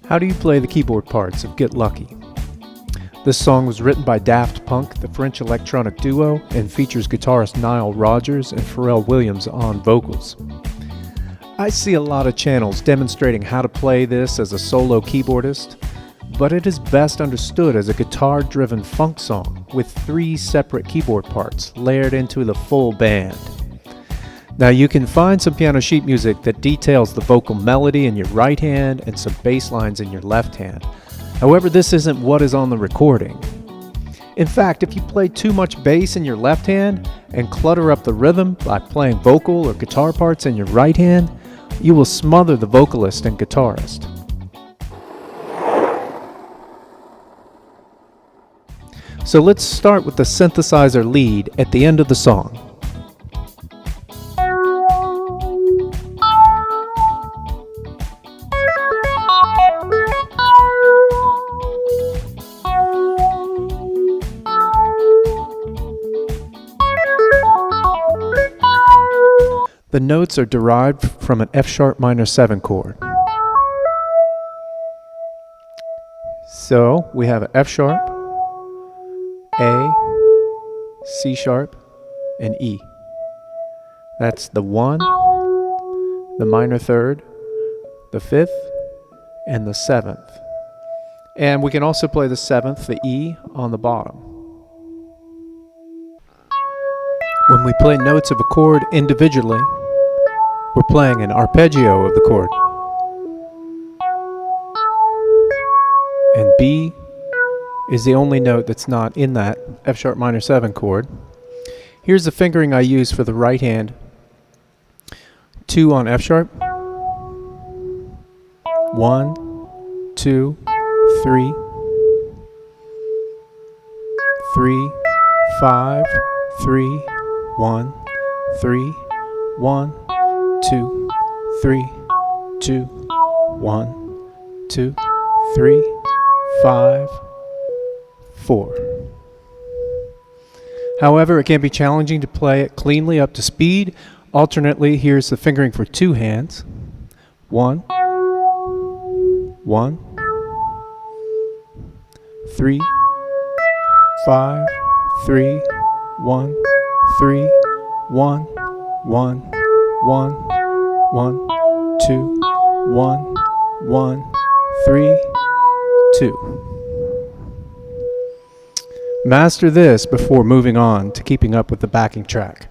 How do you play the keyboard parts of Get Lucky? This song was written by Daft Punk, the French electronic duo, and features guitarist Nile Rodgers and Pharrell Williams on vocals. I see a lot of channels demonstrating how to play this as a solo keyboardist, but it is best understood as a guitar-driven funk song with 3 separate keyboard parts layered into the full band. Now you can find some piano sheet music that details the vocal melody in your right hand and some bass lines in your left hand. However, this isn't what is on the recording. In fact, if you play too much bass in your left hand and clutter up the rhythm by playing vocal or guitar parts in your right hand, you will smother the vocalist and guitarist. So let's start with the synthesizer lead at the end of the song. The notes are derived from an F-sharp minor 7 chord. So we have an F-sharp, A, C-sharp, and E. That's the 1, the minor 3rd, the 5th, and the 7th. And we can also play the 7th, the E, on the bottom. When we play notes of a chord individually, we're playing an arpeggio of the chord. And B is the only note that's not in that F-sharp minor 7 chord. Here's the fingering I use for the right hand. 2 on F-sharp. 1, 2, 3. 3, 5, 3, 1, 3, 1. 2, 3, 2, 1, 2, 3, 5, 4. However, it can be challenging to play it cleanly up to speed. Alternately, here's the fingering for 2 hands. 1, 1, 3, 5, 3, 1, 3, 1, 1, 1, 1, 2, 1, 1, 3, 2. Master this before moving on to keeping up with the backing track.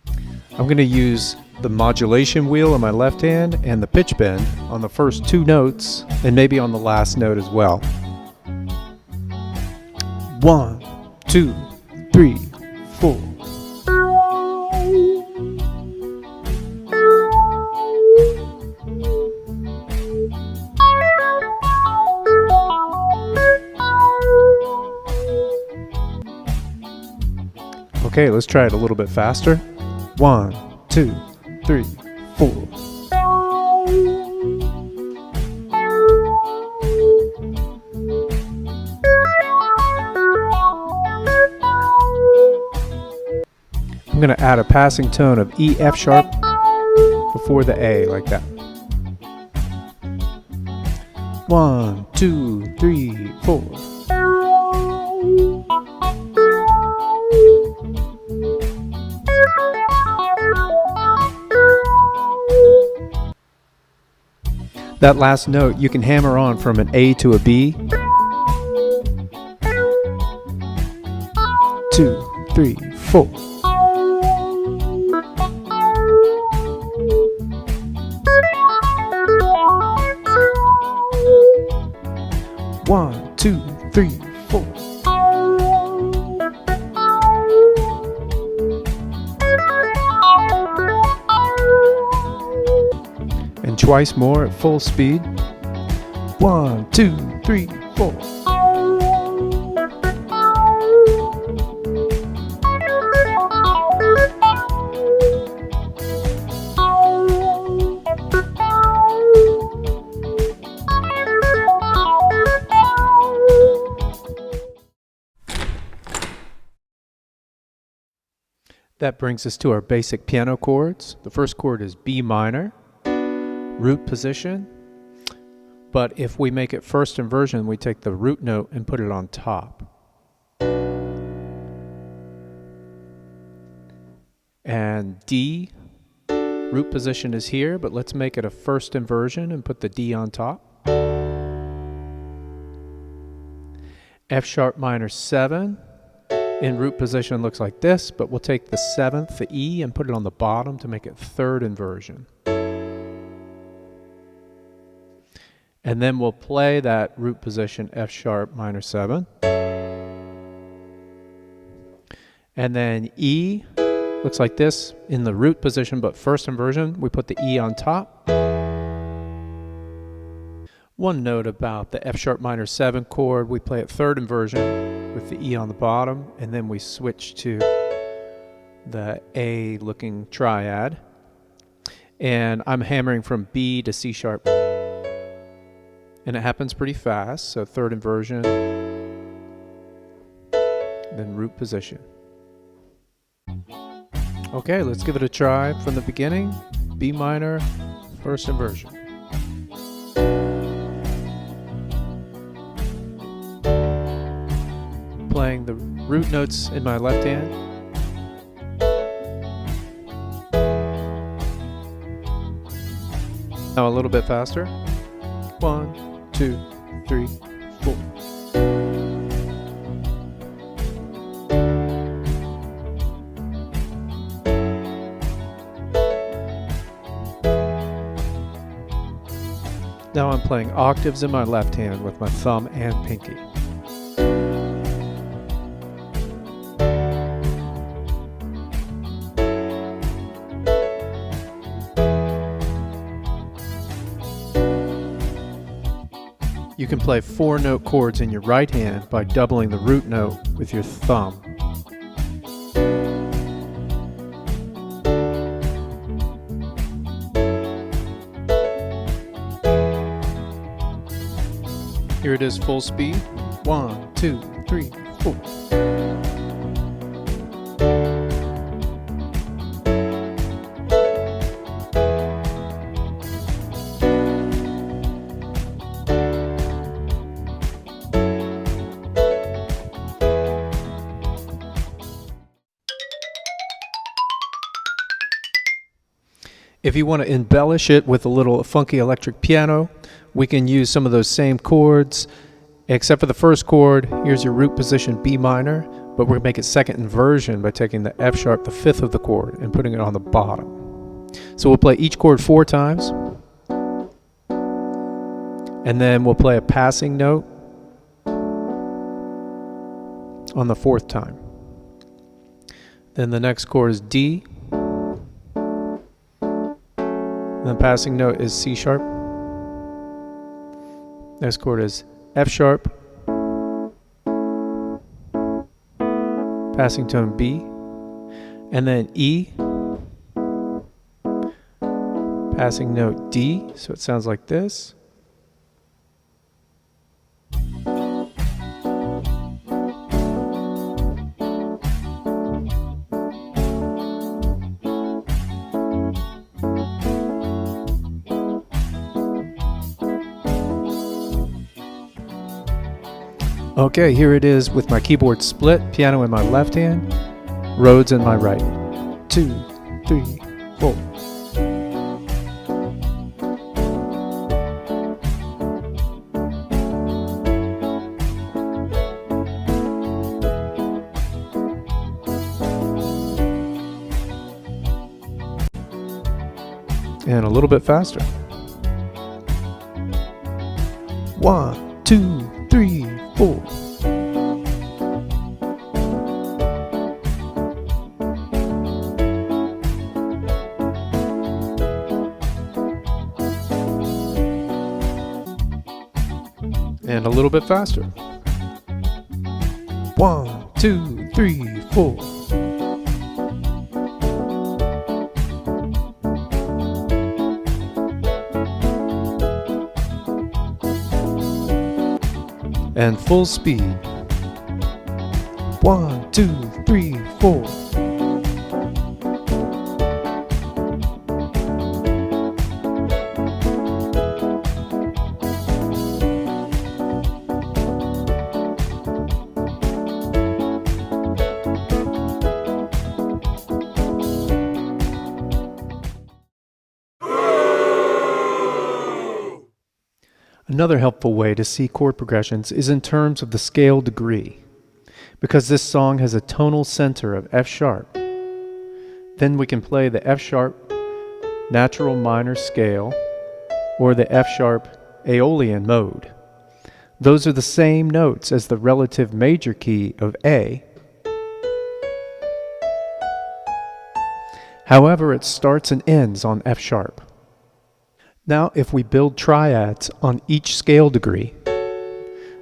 I'm going to use the modulation wheel on my left hand and the pitch bend on the first 2 notes and maybe on the last note as well. 1, 2, 3, 4. Okay, let's try it a little bit faster. 1, 2, 3, 4. I'm going to add a passing tone of E F sharp before the A, like that. 1, 2, 3, 4. That last note you can hammer on from an A to a B. 2, 3, 4. One, 2, 3, 4. And twice more at full speed. 1, 2, 3, 4. That brings us to our basic piano chords. The first chord is B minor, root position. But if we make it first inversion, we take the root note and put it on top. And D, root position is here, but let's make it a first inversion and put the D on top. F sharp minor 7 in root position looks like this, but we'll take the 7th, the E, and put it on the bottom to make it third inversion. And then we'll play that root position F sharp minor 7. And then E looks like this in the root position, but first inversion, we put the E on top. One note about the F sharp minor 7 chord, we play it third inversion with the E on the bottom, and then we switch to the A looking triad. And I'm hammering from B to C sharp. And it happens pretty fast, so third inversion, then root position. Okay, let's give it a try from the beginning. B minor, first inversion. Playing the root notes in my left hand. Now a little bit faster. 1, 2, 3, 4. Now I'm playing octaves in my left hand with my thumb and pinky. You can play 4-note chords in your right hand by doubling the root note with your thumb. Here it is full speed. 1, 2, 3, 4. If you want to embellish it with a little funky electric piano, we can use some of those same chords, except for the first chord. Here's your root position B minor, but we're going to make it second inversion by taking the F sharp, the 5th of the chord, and putting it on the bottom. So we'll play each chord 4 times, and then we'll play a passing note on the 4th time. Then the next chord is D. And the passing note is C sharp. Next chord is F sharp. Passing tone B. And then E. Passing note D. So it sounds like this. Okay, here it is with my keyboard split, piano in my left hand, Rhodes in my right. 2, 3, 4. And a little bit faster. 1, 2, 3, 4. And a little bit faster. 1, 2, 3, 4. And full speed. 1, 2, 3, 4. Another helpful way to see chord progressions is in terms of the scale degree. Because this song has a tonal center of F sharp, then we can play the F sharp natural minor scale or the F sharp Aeolian mode. Those are the same notes as the relative major key of A. However, it starts and ends on F sharp. Now, if we build triads on each scale degree,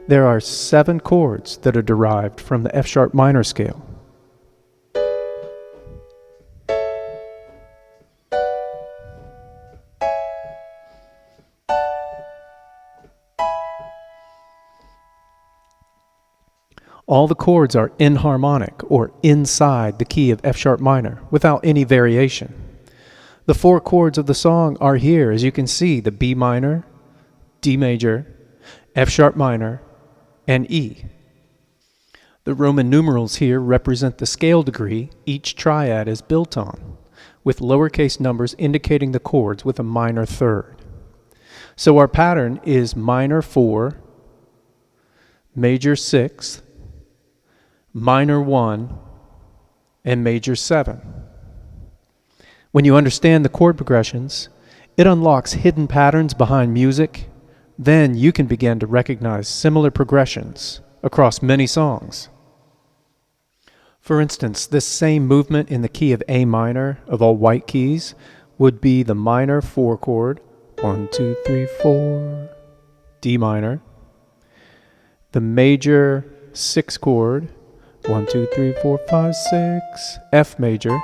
there are 7 chords that are derived from the F sharp minor scale. All the chords are enharmonic, or inside the key of F sharp minor, without any variation. The 4 chords of the song are here, as you can see, the B minor, D major, F sharp minor, and E. The Roman numerals here represent the scale degree each triad is built on, with lowercase numbers indicating the chords with a minor third. So our pattern is minor 4, major 6, minor 1, and major 7. When you understand the chord progressions, it unlocks hidden patterns behind music. Then you can begin to recognize similar progressions across many songs. For instance, this same movement in the key of A minor of all white keys would be the minor 4 chord, 1, 2, 3, 4, D minor, the major 6 chord, 1, 2, 3, 4, 5, 6, F major,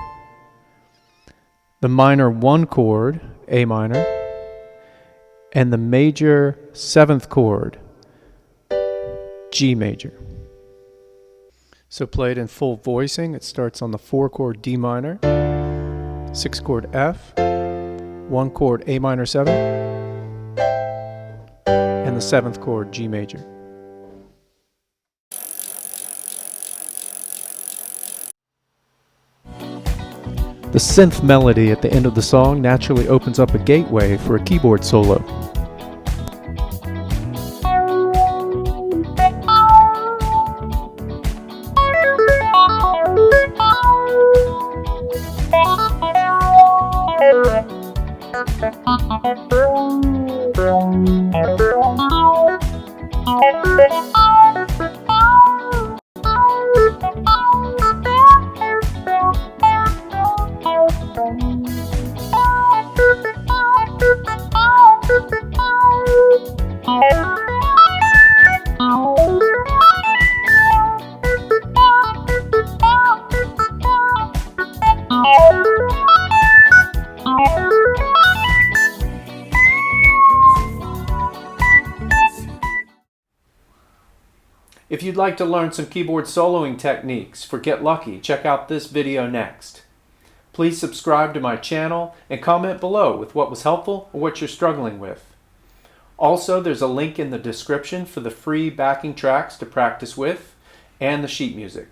the minor 1 chord, A minor, and the major 7th chord, G major. So played in full voicing, it starts on the 4 chord D minor, 6 chord F, 1 chord A minor 7, and the 7th chord G major. The synth melody at the end of the song naturally opens up a gateway for a keyboard solo. If you'd like to learn some keyboard soloing techniques for Get Lucky, check out this video next. Please subscribe to my channel and comment below with what was helpful or what you're struggling with. Also, there's a link in the description for the free backing tracks to practice with and the sheet music.